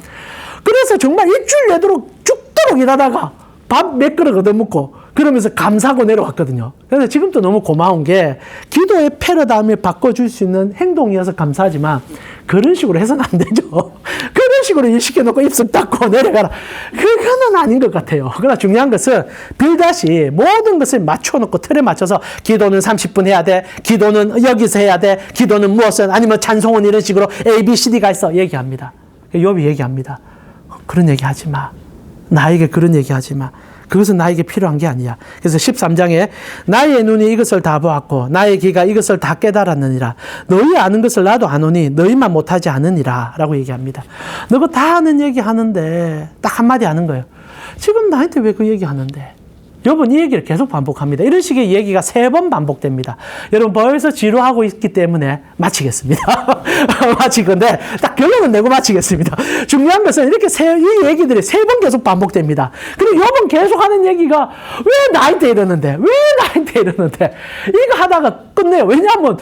Speaker 1: 그래서 정말 일주일 내도록 죽도록 일하다가 밥 몇 그릇 얻어먹고 그러면서 감사하고 내려왔거든요. 그래서 지금도 너무 고마운 게 기도의 패러다임을 바꿔줄 수 있는 행동이어서 감사하지만 그런 식으로 해서는 안 되죠. 그런 식으로 일 시켜놓고 입술 닦고 내려가라. 그거는 아닌 것 같아요. 그러나 중요한 것은 빌다시 모든 것을 맞춰놓고 틀에 맞춰서 기도는 30분 해야 돼. 기도는 여기서 해야 돼. 기도는 무엇은 아니면 찬송은 이런 식으로 A, B, C, D가 있어. 얘기합니다. 욥이 얘기합니다. 그런 얘기 하지 마. 나에게 그런 얘기 하지 마. 그것은 나에게 필요한 게 아니야. 그래서 13장에 나의 눈이 이것을 다 보았고 나의 귀가 이것을 다 깨달았느니라. 너희 아는 것을 나도 아노니 너희만 못하지 않으니라 라고 얘기합니다. 너가 다 아는 얘기 하는데 딱 한마디 하는 거예요. 지금 나한테 왜 그 얘기 하는데? 욥은 이 얘기를 계속 반복합니다. 이런 식의 얘기가 3번 반복됩니다. 여러분 벌써 지루하고 있기 때문에 마치겠습니다. 마칠 건데 딱 결론은 내고 마치겠습니다. 중요한 것은 이렇게 이 얘기들이 3번 계속 반복됩니다. 그리고 욥은 계속 하는 얘기가 왜 나한테 이러는데 왜 나한테 이러는데 이거 하다가 끝내요. 왜냐하면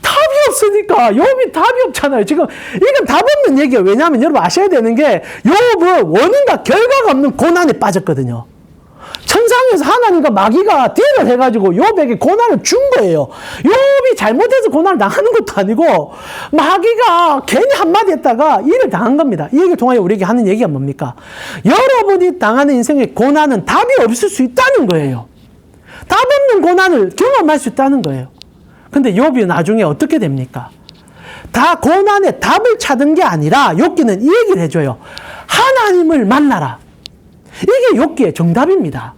Speaker 1: 답이 없으니까. 욥이 답이 없잖아요. 지금 이건 답 없는 얘기예요. 왜냐하면 여러분 아셔야 되는 게 욥은 원인과 결과가 없는 고난에 빠졌거든요. 천상에서 하나님과 마귀가 딜을 해가지고 욥에게 고난을 준 거예요. 욥이 잘못해서 고난을 당하는 것도 아니고 마귀가 괜히 한마디 했다가 일을 당한 겁니다. 이 얘기를 통하여 우리에게 하는 얘기가 뭡니까? 여러분이 당하는 인생의 고난은 답이 없을 수 있다는 거예요. 답 없는 고난을 경험할 수 있다는 거예요. 근데 욥이 나중에 어떻게 됩니까? 다 고난의 답을 찾은 게 아니라 욥기는 이 얘기를 해줘요. 하나님을 만나라. 이게 욥기의 정답입니다.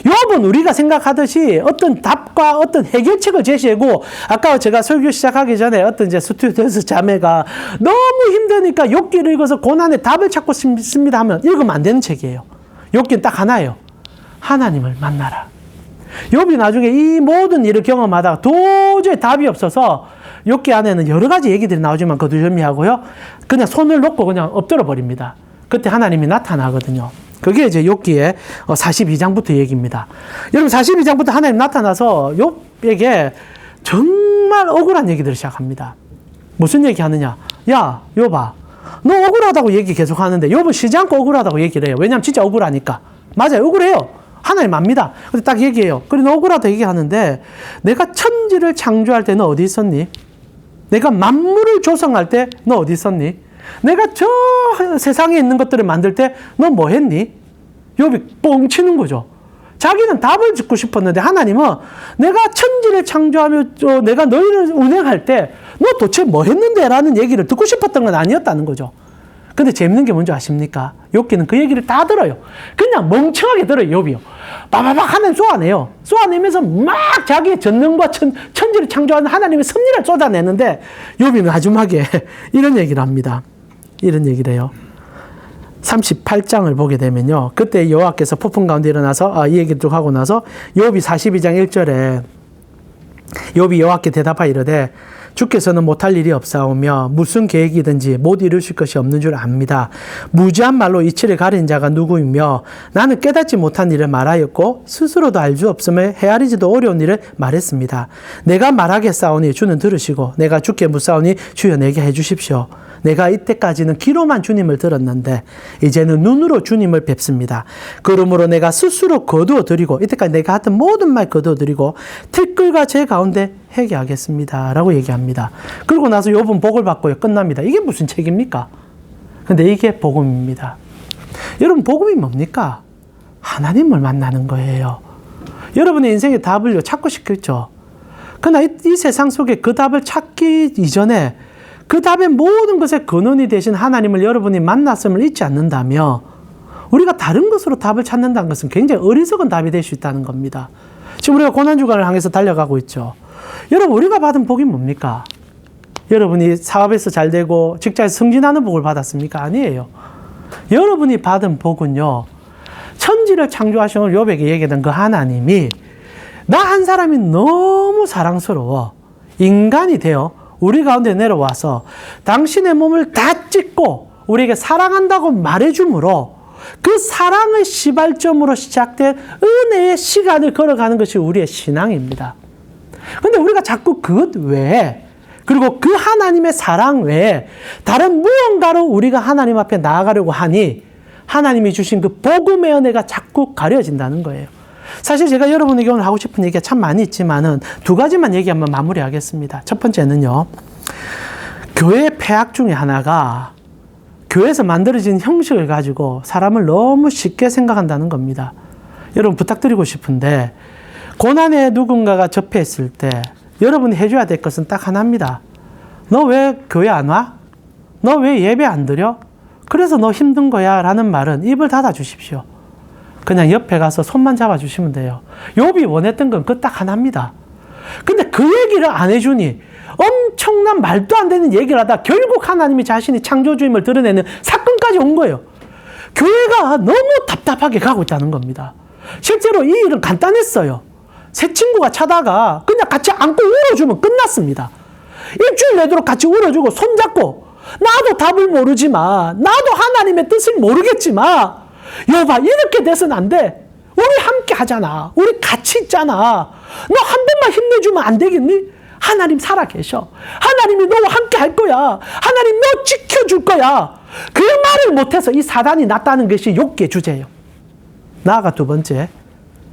Speaker 1: 욥은 우리가 생각하듯이 어떤 답과 어떤 해결책을 제시하고, 아까 제가 설교 시작하기 전에 어떤 이제 스튜디오스 자매가 너무 힘드니까 욥기를 읽어서 고난의 답을 찾고 싶습니다 하면 읽으면 안 되는 책이에요. 욥기는 딱 하나예요. 하나님을 만나라. 욥이 나중에 이 모든 일을 경험하다가 도저히 답이 없어서 욥기 안에는 여러 가지 얘기들이 나오지만 거두절미하고요. 그냥 손을 놓고 그냥 엎드려 버립니다. 그때 하나님이 나타나거든요. 그게 이제 욥기의 42장부터 얘기입니다. 여러분 42장부터 하나님 나타나서 욥에게 정말 억울한 얘기들을 시작합니다. 무슨 얘기 하느냐? 야, 욥아, 너 억울하다고 얘기 계속 하는데 욥은 쉬지 않고 억울하다고 얘기를 해요. 왜냐하면 진짜 억울하니까. 맞아요, 억울해요. 하나님 압니다. 근데 딱 얘기해요. 그래, 너 억울하다 얘기하는데 내가 천지를 창조할 때 너 어디 있었니? 내가 만물을 조성할 때 너 어디 있었니? 내가 저 세상에 있는 것들을 만들 때 너 뭐 했니? 욥이 뻥 치는 거죠. 자기는 답을 듣고 싶었는데 하나님은 내가 천지를 창조하며 내가 너희를 운행할 때 너 도대체 뭐 했는데? 라는 얘기를 듣고 싶었던 건 아니었다는 거죠. 근데 재밌는 게 뭔지 아십니까? 욥기는 그 얘기를 다 들어요. 그냥 멍청하게 들어요, 욥이요. 빠바박 하나님 쏘아내요. 쏘아내면서 막 자기의 전능과 천지를 창조하는 하나님의 섭리를 쏟아내는데 욥이 마지막에 이런 얘기를 합니다. 이런 얘기를 해요. 38장을 보게 되면요. 그때 여호와께서 폭풍 가운데 일어나서 이 얘기를 쭉 하고 나서 욥이 42장 1절에 욥이 여호와께 대답하여 이르되 주께서는 못할 일이 없사오며 무슨 계획이든지 못 이루실 것이 없는 줄 압니다. 무지한 말로 이치를 가린 자가 누구이며 나는 깨닫지 못한 일을 말하였고 스스로도 알 수 없음에 헤아리지도 어려운 일을 말했습니다. 내가 말하겠사오니 주는 들으시고 내가 주께 묻사오니 주여 내게 해주십시오. 내가 이때까지는 귀로만 주님을 들었는데 이제는 눈으로 주님을 뵙습니다. 그러므로 내가 스스로 거두어 드리고 이때까지 내가 했던 모든 말 거두어 드리고 틀끌과 제 가운데 회개하겠습니다. 라고 얘기합니다. 그러고 나서 욥은 복을 받고요. 끝납니다. 이게 무슨 책입니까? 근데 이게 복음입니다. 여러분 복음이 뭡니까? 하나님을 만나는 거예요. 여러분의 인생의 답을 찾고 싶겠죠. 그러나 이 세상 속에 그 답을 찾기 이전에 그 답의 모든 것의 근원이 되신 하나님을 여러분이 만났음을 잊지 않는다며 우리가 다른 것으로 답을 찾는다는 것은 굉장히 어리석은 답이 될 수 있다는 겁니다. 지금 우리가 고난주간을 향해서 달려가고 있죠. 여러분 우리가 받은 복이 뭡니까? 여러분이 사업에서 잘 되고 직장에서 승진하는 복을 받았습니까? 아니에요. 여러분이 받은 복은요. 천지를 창조하신 욥에게 얘기했던 그 하나님이 나 한 사람이 너무 사랑스러워 인간이 되어 우리 가운데 내려와서 당신의 몸을 다 찢고 우리에게 사랑한다고 말해주므로 그 사랑의 시발점으로 시작된 은혜의 시간을 걸어가는 것이 우리의 신앙입니다. 그런데 우리가 자꾸 그것 외에 그리고 그 하나님의 사랑 외에 다른 무언가로 우리가 하나님 앞에 나아가려고 하니 하나님이 주신 그 복음의 은혜가 자꾸 가려진다는 거예요. 사실 제가 여러분에게 오늘 하고 싶은 얘기가 참 많이 있지만은 두 가지만 얘기하면 마무리하겠습니다. 첫 번째는요. 교회의 폐악 중에 하나가 교회에서 만들어진 형식을 가지고 사람을 너무 쉽게 생각한다는 겁니다. 여러분 부탁드리고 싶은데 고난에 누군가가 접했을 때 여러분이 해줘야 될 것은 딱 하나입니다. 너 왜 교회 안 와? 너 왜 예배 안 드려? 그래서 너 힘든 거야 라는 말은 입을 닫아 주십시오. 그냥 옆에 가서 손만 잡아 주시면 돼요. 욥이 원했던 건 그 딱 하나입니다. 근데 그 얘기를 안 해주니 엄청난 말도 안 되는 얘기를 하다 결국 하나님이 자신이 창조주임을 드러내는 사건까지 온 거예요. 교회가 너무 답답하게 가고 있다는 겁니다. 실제로 이 일은 간단했어요. 새 친구가 차다가 그냥 같이 안고 울어주면 끝났습니다. 일주일 내도록 같이 울어주고 손잡고 나도 답을 모르지만 나도 하나님의 뜻을 모르겠지만 여봐 이렇게 돼서는 안 돼. 우리 함께 하잖아. 우리 같이 있잖아. 너 한 번만 힘내주면 안 되겠니? 하나님 살아계셔. 하나님이 너와 함께 할 거야. 하나님 너 지켜줄 거야. 그 말을 못해서 이 사단이 났다는 것이 욥기의 주제예요. 나아가 두 번째,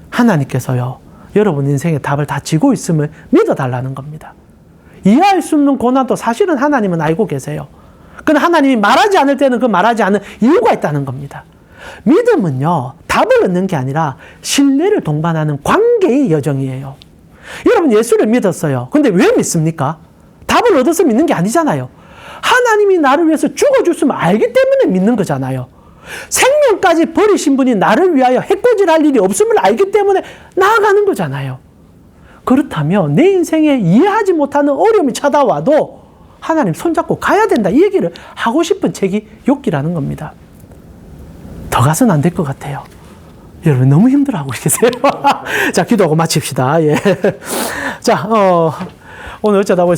Speaker 1: 하나님께서요 여러분 인생의 답을 다 지고 있음을 믿어달라는 겁니다. 이해할 수 없는 고난도 사실은 하나님은 알고 계세요. 그런데 하나님이 말하지 않을 때는 그 말하지 않는 이유가 있다는 겁니다. 믿음은요 답을 얻는 게 아니라 신뢰를 동반하는 관계의 여정이에요. 여러분 예수를 믿었어요. 근데 왜 믿습니까? 답을 얻어서 믿는 게 아니잖아요. 하나님이 나를 위해서 죽어줬으면 알기 때문에 믿는 거잖아요. 생명까지 버리신 분이 나를 위하여 해코지할 일이 없음을 알기 때문에 나아가는 거잖아요. 그렇다면 내 인생에 이해하지 못하는 어려움이 찾아와도 하나님 손잡고 가야 된다 이 얘기를 하고 싶은 책이 욥기라는 겁니다. 더 가서는 안 될 것 같아요. 여러분 너무 힘들어하고 계세요. 자, 기도하고 마칩시다. 예. 자, 오늘 어쩌다 보니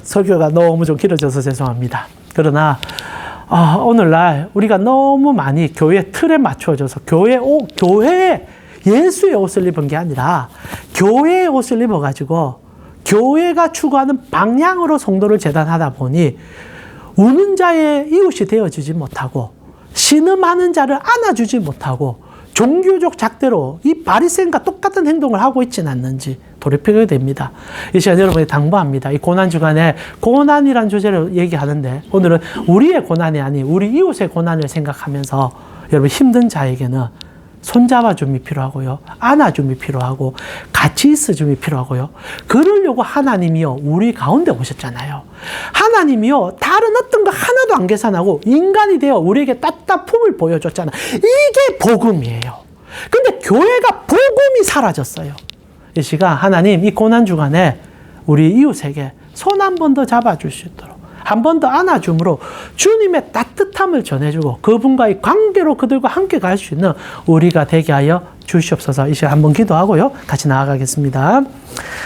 Speaker 1: 설교가 너무 좀 길어져서 죄송합니다. 그러나 오늘날 우리가 너무 많이 교회 틀에 맞춰져서 교회에 예수의 옷을 입은 게 아니라 교회의 옷을 입어가지고 교회가 추구하는 방향으로 성도를 재단하다 보니 우는 자의 이웃이 되어주지 못하고 신음하는 자를 안아주지 못하고 종교적 잣대로 이 바리새인과 똑같은 행동을 하고 있지는 않는지 돌이키게 됩니다. 이 시간 여러분이 당부합니다. 이 고난주간에 고난이란 주제를 얘기하는데 오늘은 우리의 고난이 아닌 우리 이웃의 고난을 생각하면서 여러분 힘든 자에게는 손잡아줌이 필요하고요. 안아줌이 필요하고 같이 있어줌이 필요하고요. 그러려고 하나님이요 우리 가운데 오셨잖아요. 하나님이요 다른 어떤 거 하나도 안 계산하고 인간이 되어 우리에게 따뜻함을 보여줬잖아. 이게 복음이에요. 근데 교회가 복음이 사라졌어요. 이 시간 하나님 이 고난주간에 우리 이웃에게 손 한 번 더 잡아줄 수 있도록 한 번 더 안아줌으로 주님의 따뜻함을 전해주고 그분과의 관계로 그들과 함께 갈 수 있는 우리가 되게 하여 주시옵소서. 이 시간 한번 기도하고요. 같이 나아가겠습니다.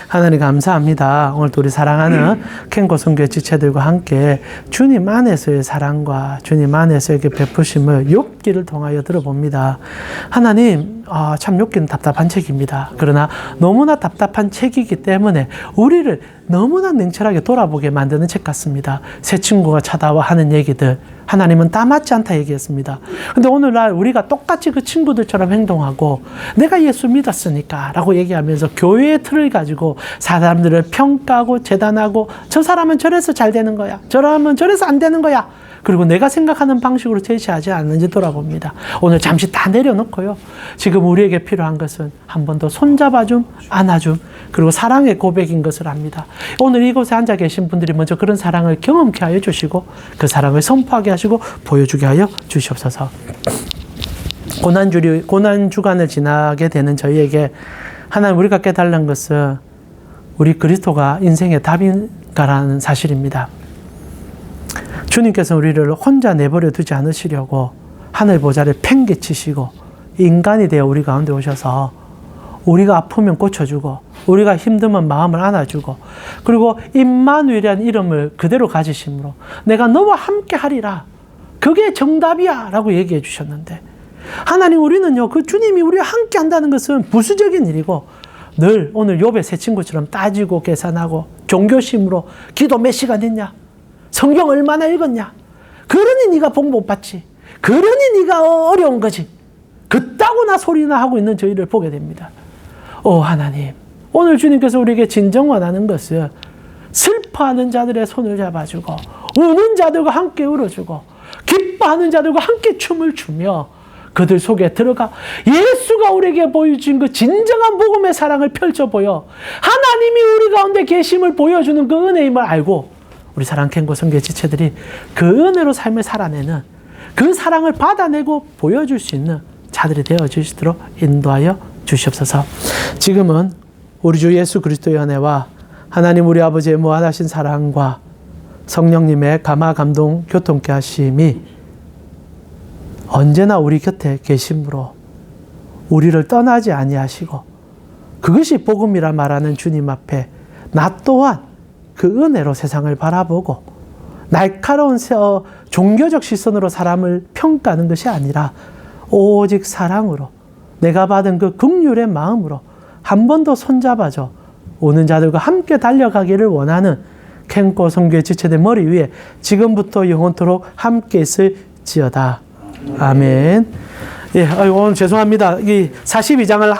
Speaker 1: 하나님 감사합니다. 오늘도 우리 사랑하는 캔고 선교회 지체들과 함께 주님 안에서의 사랑과 주님 안에서의 베푸심을 욥기를 통하여 들어봅니다. 하나님 참 욥기는 답답한 책입니다. 그러나 너무나 답답한 책이기 때문에 우리를 너무나 냉철하게 돌아보게 만드는 책 같습니다. 새 친구가 찾아와 하는 얘기들 하나님은 다 맞지 않다 얘기했습니다. 근데 오늘날 우리가 똑같이 그 친구들처럼 행동하고 내가 예수 믿었으니까 라고 얘기하면서 교회의 틀을 가지고 사람들을 평가하고 재단하고 저 사람은 저래서 잘 되는 거야. 저 사람은 저래서 안 되는 거야. 그리고 내가 생각하는 방식으로 제시하지 않는지 돌아봅니다. 오늘 잠시 다 내려놓고요. 지금 우리에게 필요한 것은 한 번 더 손잡아줌, 안아줌, 그리고 사랑의 고백인 것을 압니다. 오늘 이곳에 앉아 계신 분들이 먼저 그런 사랑을 경험케 하여 주시고 그 사랑을 선포하게 하시고 보여주게 하여 주시옵소서. 고난주간을 지나게 되는 저희에게 하나님 우리가 깨달은 것은 우리 그리스도가 인생의 답인가라는 사실입니다. 주님께서 우리를 혼자 내버려 두지 않으시려고 하늘 보좌를 팽개치시고 인간이 되어 우리 가운데 오셔서 우리가 아프면 고쳐주고 우리가 힘들면 마음을 안아주고 그리고 임마누엘이라는 이름을 그대로 가지심으로 내가 너와 함께 하리라. 그게 정답이야 라고 얘기해 주셨는데 하나님 우리는요 그 주님이 우리와 함께 한다는 것은 부수적인 일이고 늘 오늘 욥의 새 친구처럼 따지고 계산하고 종교심으로 기도 몇 시간 했냐 성경 얼마나 읽었냐 그러니 네가 복 못 받지 그러니 네가 어려운 거지 그따구나 소리나 하고 있는 저희를 보게 됩니다. 하나님 오늘 주님께서 우리에게 진정 원하는 것은 슬퍼하는 자들의 손을 잡아주고 우는 자들과 함께 울어주고 기뻐하는 자들과 함께 춤을 추며 그들 속에 들어가 예수가 우리에게 보여준 그 진정한 복음의 사랑을 펼쳐 보여 하나님이 우리 가운데 계심을 보여주는 그 은혜임을 알고 우리 사랑 캔고 선교회 지체들이 그 은혜로 삶을 살아내는 그 사랑을 받아내고 보여줄 수 있는 자들이 되어 주시도록 인도하여 주시옵소서. 지금은 우리 주 예수 그리스도의 은혜와 하나님 우리 아버지의 무한하신 사랑과 성령님의 감화 감동 교통케 하심이 언제나 우리 곁에 계심으로 우리를 떠나지 아니하시고 그것이 복음이라 말하는 주님 앞에 나 또한 그 은혜로 세상을 바라보고 날카로운 종교적 시선으로 사람을 평가하는 것이 아니라 오직 사랑으로 내가 받은 그 긍휼의 마음으로 한 번 더 손잡아줘 오는 자들과 함께 달려가기를 원하는 캔고 선교회 지체들 머리 위에 지금부터 영원토록 함께 있을지어다. 아멘. 예, 오늘 죄송합니다. 이 42장을